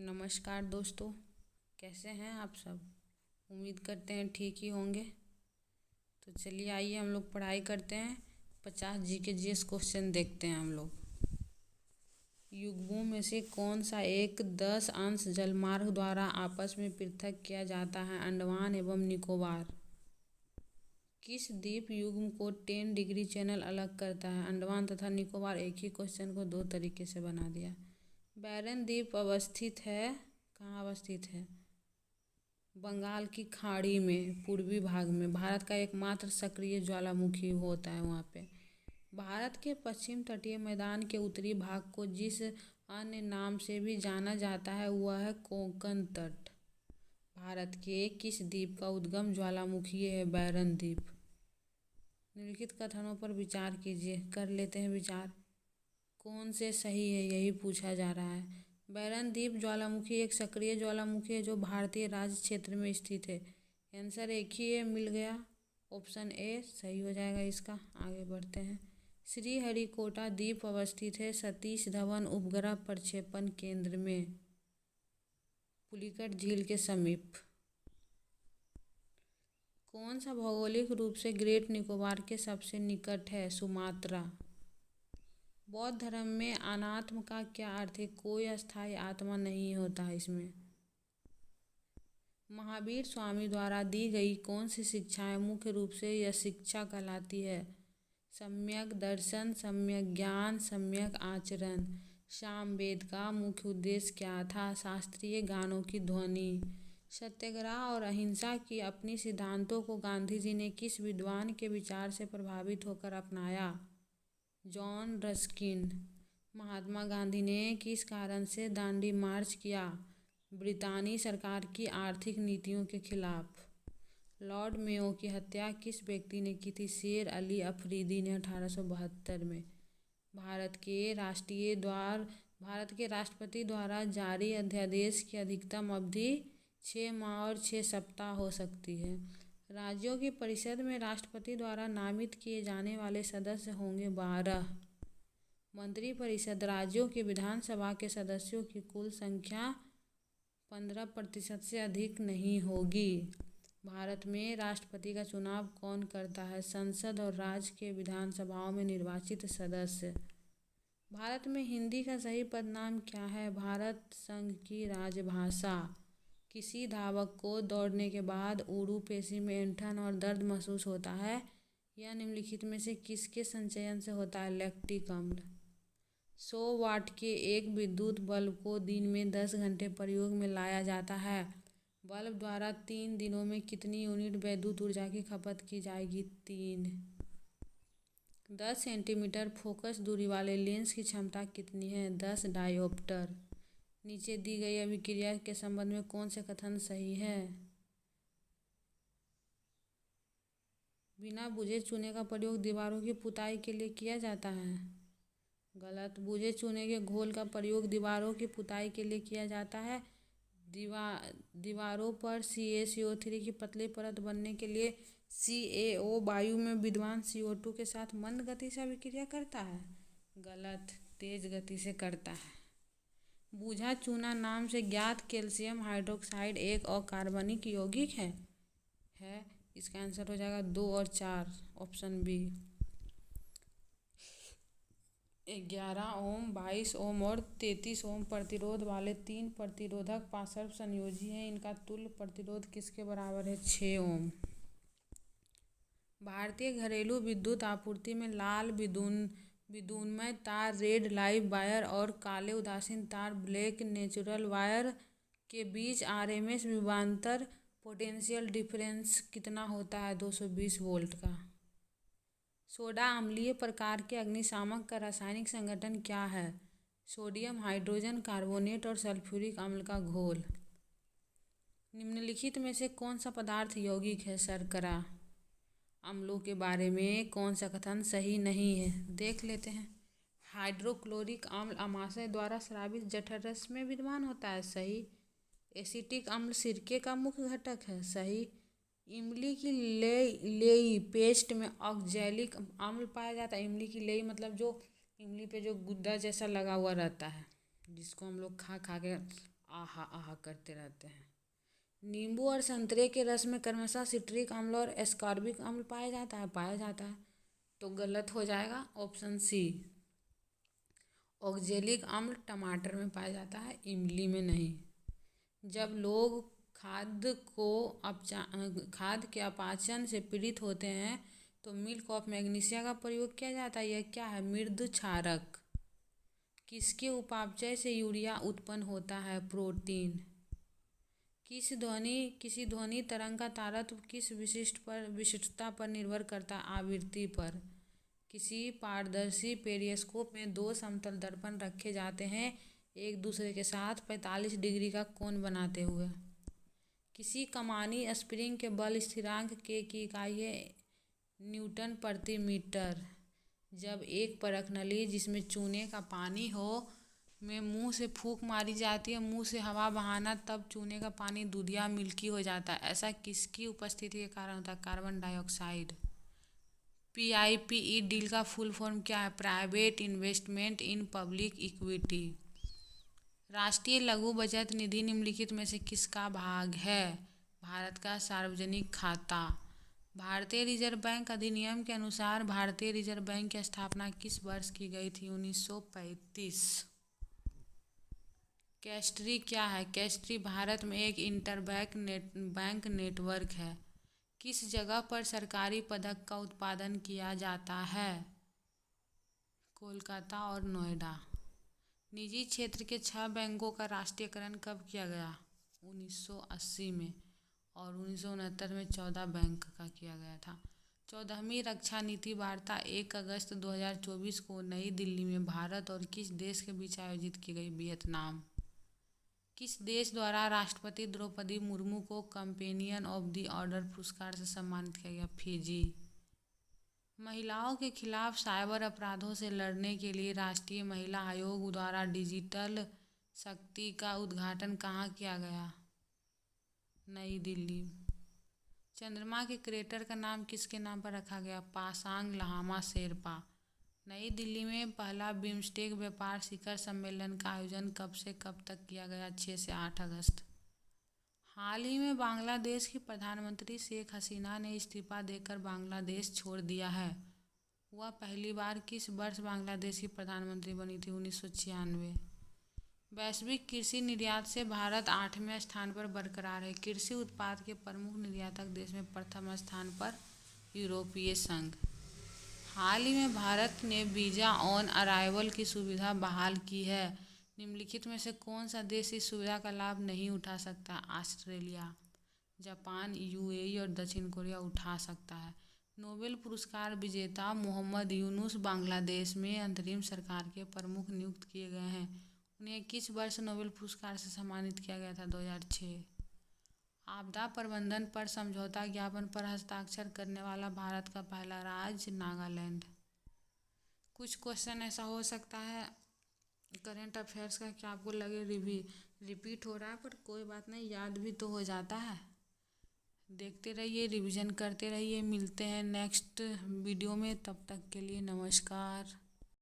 नमस्कार दोस्तों, कैसे हैं आप सब। उम्मीद करते हैं ठीक ही होंगे। तो चलिए आइए हम लोग पढ़ाई करते हैं। 50 GK/GS क्वेश्चन देखते हैं हम लोग। युग्मों में से कौन सा एक 10 अंश जलमार्ग द्वारा आपस में पृथक किया जाता है। अंडमान एवं निकोबार। किस द्वीप युग्म को 10 डिग्री चैनल अलग करता है। अंडमान तथा निकोबार। एक ही क्वेश्चन को दो तरीके से बना दिया। बैरन द्वीप अवस्थित है, कहाँ अवस्थित है, बंगाल की खाड़ी में पूर्वी भाग में। भारत का एकमात्र सक्रिय ज्वालामुखी होता है वहाँ पे। भारत के पश्चिम तटीय मैदान के उत्तरी भाग को जिस अन्य नाम से भी जाना जाता है वह है कोंकण तट। भारत के किस द्वीप का उद्गम ज्वालामुखी है। बैरन द्वीप। निम्नलिखित कथनों पर विचार कीजिए। कर लेते हैं विचार। कौन से सही है यही पूछा जा रहा है। बैरन द्वीप ज्वालामुखी एक सक्रिय ज्वालामुखी है जो भारतीय राज्य क्षेत्र में स्थित है। आंसर एक ही है, मिल गया। ऑप्शन ए सही हो जाएगा इसका। आगे बढ़ते हैं। श्रीहरिकोटा द्वीप अवस्थित है सतीश धवन उपग्रह प्रक्षेपण केंद्र में, पुलिकट झील के समीप। कौन सा भौगोलिक रूप से ग्रेट निकोबार के सबसे निकट है। सुमात्रा। बौद्ध धर्म में अनात्म का क्या अर्थ है। कोई अस्थायी आत्मा नहीं होता है इसमें। महावीर स्वामी द्वारा दी गई कौन सी शिक्षाएं मुख्य रूप से यह शिक्षा कहलाती है। सम्यक दर्शन, सम्यक ज्ञान, सम्यक आचरण। सामवेद का मुख्य उद्देश्य क्या था। शास्त्रीय गानों की ध्वनि। सत्याग्रह और अहिंसा की अपनी सिद्धांतों को गांधी जी ने किस विद्वान के विचार से प्रभावित होकर अपनाया। John Ruskin. महात्मा गांधी ने किस कारण से दांडी मार्च किया। ब्रितानी सरकार की आर्थिक नीतियों के खिलाफ। लॉर्ड मेयो की हत्या किस व्यक्ति ने की थी। शेर अली अफरीदी ने 1872 में। भारत के राष्ट्रपति द्वारा जारी अध्यादेश की अधिकतम अवधि 6 माह और 6 सप्ताह हो सकती है। राज्यों की परिषद में राष्ट्रपति द्वारा नामित किए जाने वाले सदस्य होंगे 12। मंत्रिपरिषद राज्यों की विधानसभा के सदस्यों की कुल संख्या 15% से अधिक नहीं होगी। भारत में राष्ट्रपति का चुनाव कौन करता है। संसद और राज्य के विधानसभाओं में निर्वाचित सदस्य। भारत में हिंदी का सही पदनाम क्या है। भारत संघ की राजभाषा। किसी धावक को दौड़ने के बाद ऊरू पेशी में ऐंठन और दर्द महसूस होता है। यह निम्नलिखित में से किसके संचयन से होता है। लैक्टिक अम्ल। 100 वाट के एक विद्युत बल्ब को दिन में 10 घंटे प्रयोग में लाया जाता है। बल्ब द्वारा 3 दिनों में कितनी यूनिट विद्युत ऊर्जा की खपत की जाएगी। 3। 10 सेंटीमीटर फोकस दूरी वाले लेंस की क्षमता कितनी है। 10 डायोप्टर। नीचे दी गई अभिक्रिया के संबंध में कौन से कथन सही है। बिना बुझे चूने का प्रयोग दीवारों की पुताई के लिए किया जाता है। गलत। बुझे चूने के घोल का प्रयोग दीवारों की पुताई के लिए किया जाता है। दीवारों पर CaCO3 की पतली परत बनने के लिए CaO वायु में विद्यमान CO2 के साथ मंद गति से अभिक्रिया करता है। गलत, तेज गति से करता है। बूझा चूना नाम से ज्ञात कैल्शियम हाइड्रोक्साइड एक अकार्बनिक यौगिक है। इसका आंसर हो जाएगा 2 और 4, ऑप्शन बी। 11 ओम, 22 ओम और 33 ओम प्रतिरोध वाले 3 प्रतिरोधक पार्श्व संयोजी हैं। इनका तुल्य प्रतिरोध किसके बराबर है। 6 ओम। भारतीय घरेलू विद्युत आपूर्ति में लाल विद्युन्मय तार रेड लाइव वायर और काले उदासीन तार ब्लैक नेचुरल वायर के बीच RMS विभवांतर पोटेंशियल डिफरेंस कितना होता है। 220 वोल्ट का। सोडा अम्लीय प्रकार के अग्निशामक का रासायनिक संगठन क्या है। सोडियम हाइड्रोजन कार्बोनेट और सल्फ्यूरिक अम्ल का घोल। निम्नलिखित में से कौन सा पदार्थ यौगिक है। शर्करा। अम्लों के बारे में कौन सा कथन सही नहीं है। देख लेते हैं। हाइड्रोक्लोरिक अम्ल अमाशय द्वारा स्रावित जठर रस में विद्यमान होता है। सही। एसिटिक अम्ल सिरके का मुख्य घटक है। सही। इमली की लेई पेस्ट में ऑक्जेलिक अम्ल पाया जाता है। इमली की लेई मतलब जो इमली पे जो गुद्दा जैसा लगा हुआ रहता है, जिसको हम लोग खा खा के आहा आहा करते रहते हैं। नींबू और संतरे के रस में क्रमशः सिट्रिक अम्ल और एस्कॉर्बिक अम्ल पाया जाता है। तो गलत हो जाएगा ऑप्शन सी। ऑक्जेलिक अम्ल टमाटर में पाया जाता है, इमली में नहीं। जब लोग खाद्य के अपाचन से पीड़ित होते हैं तो मिल्क ऑफ मैग्नीशिया का प्रयोग किया जाता है। यह क्या है? मृदु क्षारक। किसके उपापचय से यूरिया उत्पन्न होता है? प्रोटीन। किसी ध्वनि तरंग का तारतम्य किस विशिष्टता पर निर्भर करता है? आवृत्ति पर। किसी पारदर्शी पेरिस्कोप में दो समतल दर्पण रखे जाते हैं एक दूसरे के साथ 45 डिग्री का कोण बनाते हुए। किसी कमानी स्प्रिंग के बल स्थिरांक के की इकाई है न्यूटन प्रति मीटर। जब एक परख नली जिसमें चूने का पानी हो में मुंह से फूंक मारी जाती है, मुंह से हवा बहाना, तब चूने का पानी दूधिया मिल्की हो जाता है। ऐसा किसकी उपस्थिति के कारण होता है? Carbon dioxide. PIPE डील का फुल फॉर्म क्या है? Private investment in public equity. राष्ट्रीय लघु बचत निधि निम्नलिखित में से किसका भाग है? भारत का सार्वजनिक खाता। भारतीय रिजर्व बैंक अधिनियम के अनुसार भारतीय रिजर्व बैंक की स्थापना किस वर्ष की गई थी? 1935। कैस्ट्री क्या है? कैस्ट्री भारत में एक बैंक नेटवर्क है। किस जगह पर सरकारी पदक का उत्पादन किया जाता है? कोलकाता और नोएडा। निजी क्षेत्र के 6 बैंकों का राष्ट्रीयकरण कब किया गया? 1980 में। और 1969 में 14 बैंक का किया गया था। 14वीं रक्षा नीति वार्ता 1 अगस्त 2024 को नई दिल्ली में भारत और किस देश के बीच आयोजित की गई? वियतनाम। किस देश द्वारा राष्ट्रपति द्रौपदी मुर्मू को कंपेनियन ऑफ द ऑर्डर पुरस्कार से सम्मानित किया गया? फिजी। महिलाओं के खिलाफ साइबर अपराधों से लड़ने के लिए राष्ट्रीय महिला आयोग द्वारा डिजिटल शक्ति का उद्घाटन कहाँ किया गया? नई दिल्ली। चंद्रमा के क्रेटर का नाम किसके नाम पर रखा गया? पासांग लामा शेरपा। नई दिल्ली में पहला बिम्स्टेक व्यापार शिखर सम्मेलन का आयोजन कब से कब तक किया गया? 6 से 8 अगस्त। हाल ही में बांग्लादेश की प्रधानमंत्री शेख हसीना ने इस्तीफा देकर बांग्लादेश छोड़ दिया है। वह पहली बार किस वर्ष बांग्लादेश की प्रधानमंत्री बनी थी? 1996। वैश्विक कृषि निर्यात से भारत 8वें स्थान पर बरकरार है। कृषि उत्पाद के प्रमुख निर्यातक देश में प्रथम स्थान पर यूरोपीय संघ। हाल ही में भारत ने वीज़ा ऑन अराइवल की सुविधा बहाल की है। निम्नलिखित में से कौन सा देश इस सुविधा का लाभ नहीं उठा सकता? ऑस्ट्रेलिया, जापान, UAE और दक्षिण कोरिया उठा सकता है। नोबेल पुरस्कार विजेता मोहम्मद यूनुस बांग्लादेश में अंतरिम सरकार के प्रमुख नियुक्त किए गए हैं। उन्हें किस वर्ष नोबेल पुरस्कार से सम्मानित किया गया था? 2006। आपदा प्रबंधन पर समझौता ज्ञापन पर हस्ताक्षर करने वाला भारत का पहला राज्य नागालैंड। कुछ क्वेश्चन ऐसा हो सकता है करेंट अफेयर्स का कि आपको लगे रिपीट हो रहा है, पर कोई बात नहीं, याद भी तो हो जाता है। देखते रहिए, रिवीजन करते रहिए। मिलते हैं नेक्स्ट वीडियो में, तब तक के लिए नमस्कार।